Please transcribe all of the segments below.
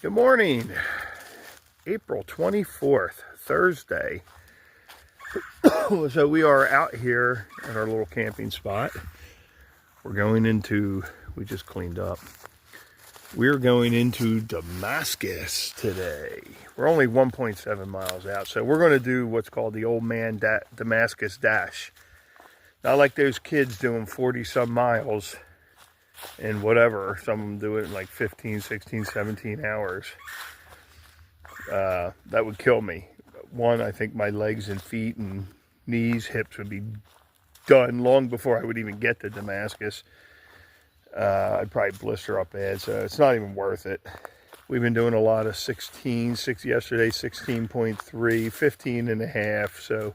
Good morning, April 24th, Thursday. So we are out here at our little camping spot. We're going into, we just cleaned up. We're going into Damascus today. We're only 1.7 miles out, so we're going to do what's called the old man Damascus dash. Not like those kids doing 40 some miles and whatever. Some of them do it in like 15, 16, 17 hours. That would kill me. One, I think my legs and feet and knees, hips would be done long before I would even get to Damascus. I'd probably blister up bad, so it's not even worth it. We've been doing a lot of yesterday 16.3, 15 and a half, so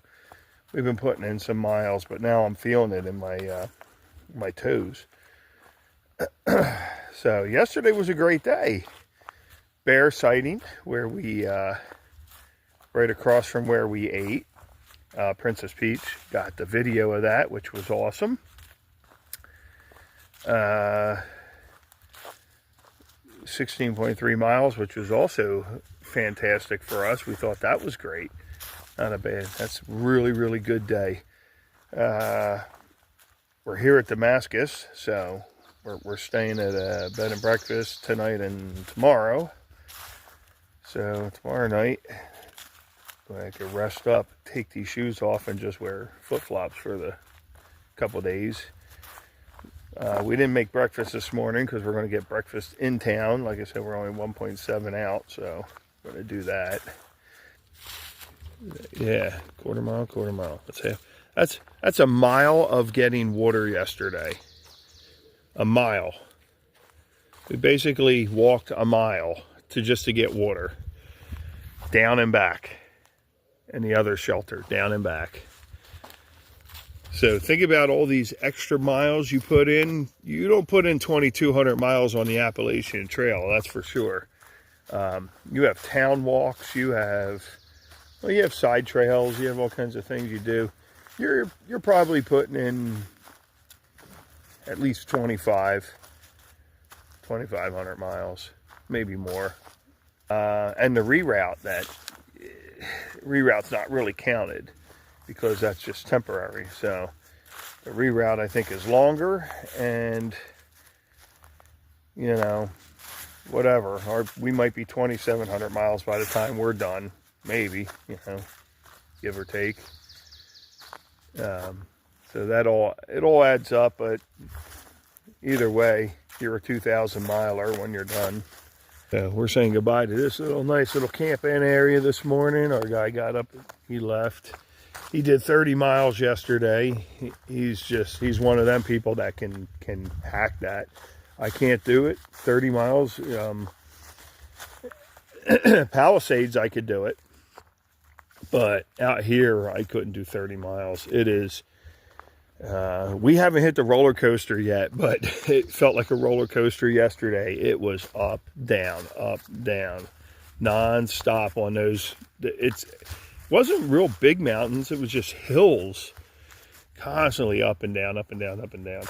we've been putting in some miles, but now I'm feeling it in my toes. So yesterday was a great day. Bear sighting where we right across from where we ate. Princess Peach got the video of that, which was awesome. 16.3 miles, which was also fantastic for us. We thought that was great. Not a bad. That's a really, really good day. We're here at Damascus, so we're staying at a bed and breakfast tonight and tomorrow. So tomorrow night, I could rest up, take these shoes off, and just wear flip-flops for the couple days. We didn't make breakfast this morning because we're going to get breakfast in town. Like I said, we're only 1.7 out, so we're going to do that. Yeah, quarter mile. That's a mile of getting water yesterday. A mile. We basically walked a mile to get water. Down and back. And the other shelter, down and back. So think about all these extra miles you put in. You don't put in 2,200 miles on the Appalachian Trail, that's for sure. You have town walks, you have side trails, you have all kinds of things you do. You're probably putting in at least 2,500 miles, maybe more. And the reroute's not really counted because that's just temporary. So the reroute I think is longer, and whatever. We might be 2,700 miles by the time we're done, maybe, give or take. So it all adds up, but either way, you're a 2,000 miler when you're done. So we're saying goodbye to this nice little camping area this morning. Our guy got up, he left. He did 30 miles yesterday. He's one of them people that can hack that. I can't do it. 30 miles. Palisades, I could do it. But out here, I couldn't do 30 miles. It is, we haven't hit the roller coaster yet, but it felt like a roller coaster yesterday. It was up, down, non-stop on those. It wasn't real big mountains. It was just hills, constantly up and down, up and down, up and down.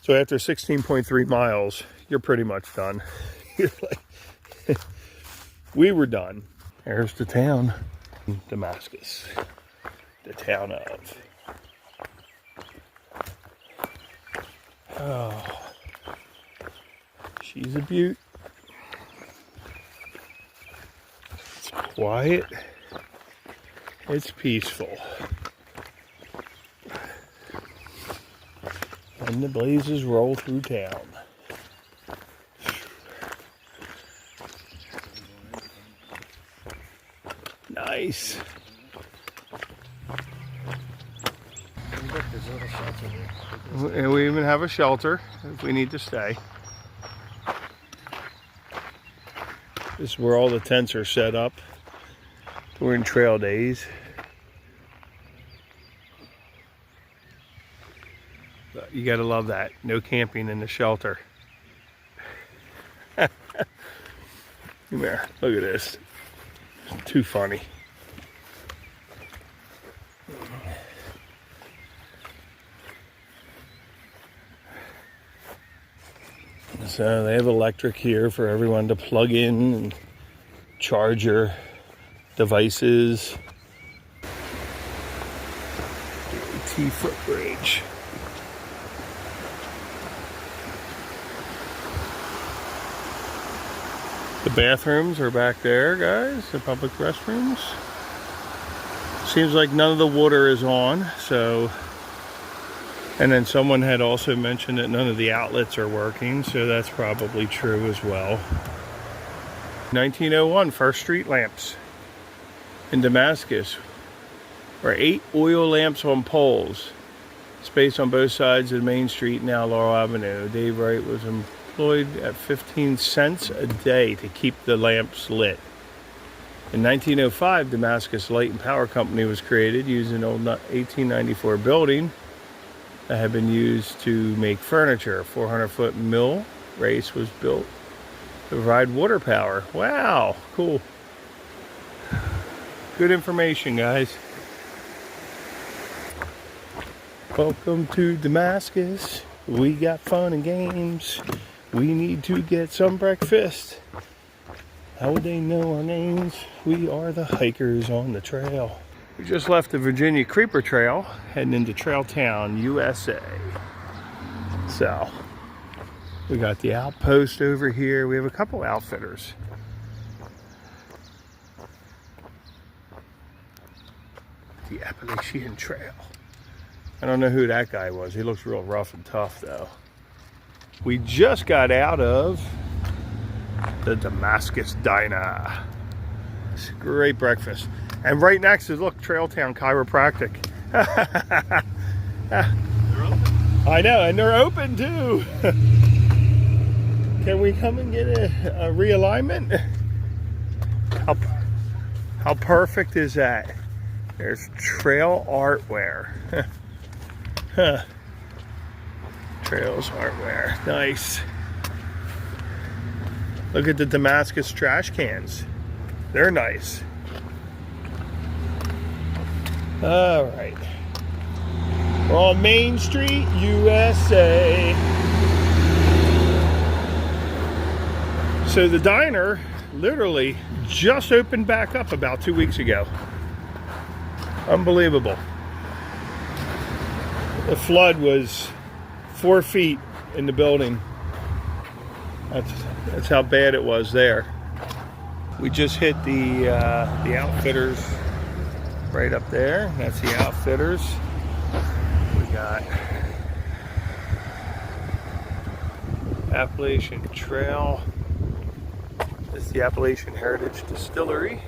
So after 16.3 miles, you're pretty much done. We were done. There's the town, Damascus, the town of. Oh, she's a beaut. It's quiet. It's peaceful. And the blazes roll through town. Nice. And we even have a shelter if we need to stay. This is where all the tents are set up during trail days. But you gotta love that. No camping in the shelter. Come here, look at this. Too funny. So they have electric here for everyone to plug in and charge your devices. AT footbridge. The bathrooms are back there, guys, the public restrooms. Seems like none of the water is on, so. And then someone had also mentioned that none of the outlets are working, so that's probably true as well. 1901, first street lamps in Damascus were 8 oil lamps on poles, spaced on both sides of Main Street, now Laurel Avenue. Dave Wright was employed at 15 cents a day to keep the lamps lit. In 1905, Damascus Light and Power Company was created using an old 1894 building that had been used to make furniture. A 400-foot mill race was built to provide water power. Wow, cool. Good information, guys. Welcome to Damascus. We got fun and games. We need to get some breakfast. How would they know our names? We are the hikers on the trail. We just left the Virginia Creeper Trail, heading into Trail Town, USA. So, we got the outpost over here. We have a couple outfitters. The Appalachian Trail. I don't know who that guy was. He looks real rough and tough, though. We just got out of the Damascus Diner. It's a great breakfast. And right next is, look, Trail Town Chiropractic. I know, and they're open too. Can we come and get a realignment? How perfect is that? There's Trail Artwear. Trails Artwear, nice. Look at the Damascus trash cans. They're nice. All right. We're on Main Street, USA. So the diner literally just opened back up about 2 weeks ago. Unbelievable. The flood was 4 feet in the building. That's how bad it was there. We just hit the Outfitters right up there. That's the Outfitters. We got Appalachian Trail. This is the Appalachian Heritage Distillery.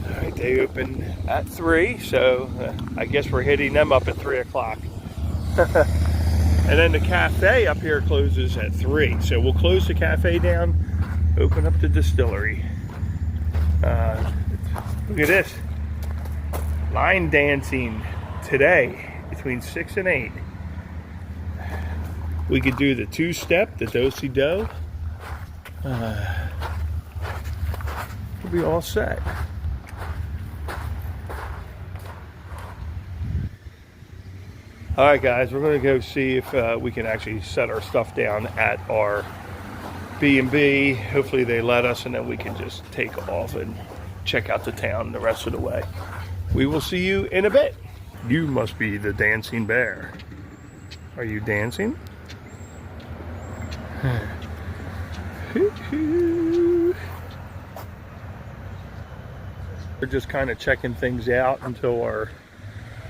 All right, they open at 3, so I guess we're hitting them up at 3 o'clock. And then the cafe up here closes at 3. So we'll close the cafe down, open up the distillery. Look at this. Line dancing today between 6 and 8. We could do the 2-step, the do-si-do. We'll be all set. All right, guys, we're going to go see if we can actually set our stuff down at our B&B. Hopefully they let us, and then we can just take off and check out the town the rest of the way. We will see you in a bit. You must be the dancing bear. Are you dancing? We're just kind of checking things out until our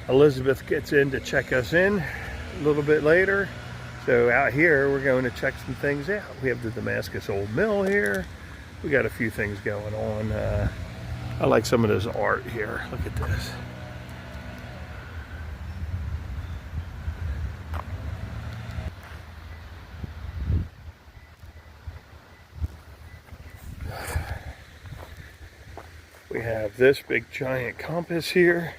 Elizabeth gets in to check us in a little bit later. So out here, we're going to check some things out. We have the Damascus Old Mill here. We got a few things going on. I like some of this art here. Look at this. We have this big giant compass here.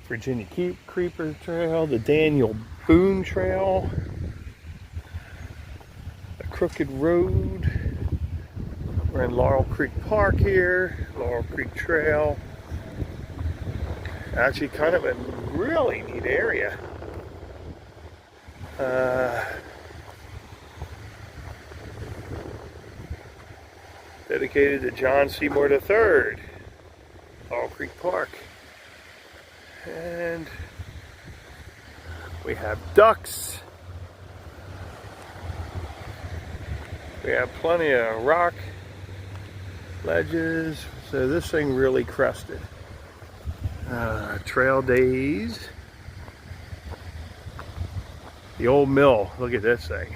Virginia Creeper Trail, the Daniel Boone Trail, a crooked road. We're in Laurel Creek Park here, Laurel Creek Trail. Actually kind of a really neat area. Dedicated to John Seymour III, Fall Creek Park. And we have ducks. We have plenty of rock ledges. So this thing really crested. Trail days. The old mill. Look at this thing.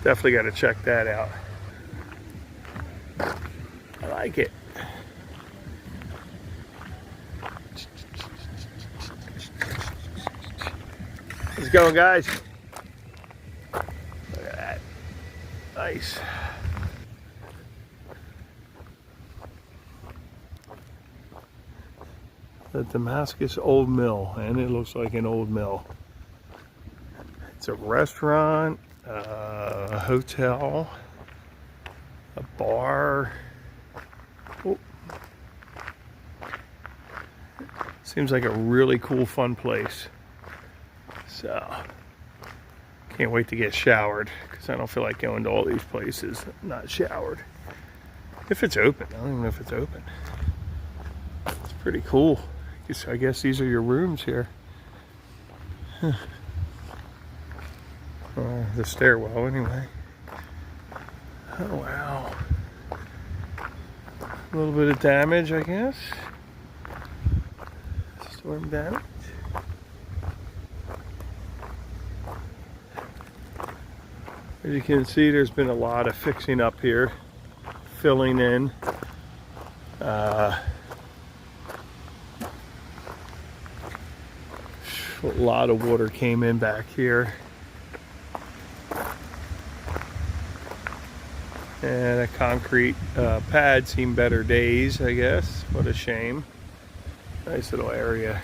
Definitely got to check that out. I like it. How's it going, guys? Look at that. Nice. The Damascus old mill, and it looks like an old mill. It's a restaurant, a hotel, a bar. Oh. Seems like a really cool, fun place. So, can't wait to get showered because I don't feel like going to all these places not showered. If it's open, I don't even know if it's open. It's pretty cool. I guess these are your rooms here. Huh. The stairwell, anyway. Oh, wow. A little bit of damage, I guess. Storm damage. As you can see, there's been a lot of fixing up here, filling in. A lot of water came in back here. And a concrete pad seen better days, I guess. What a shame. Nice little area.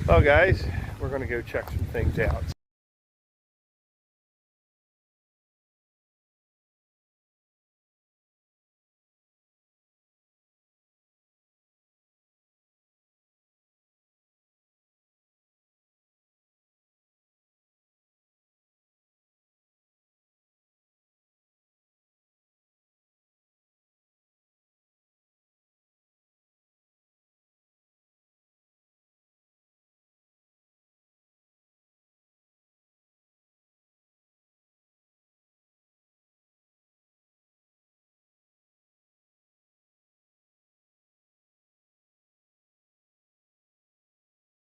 Well, guys, we're going to go check some things out.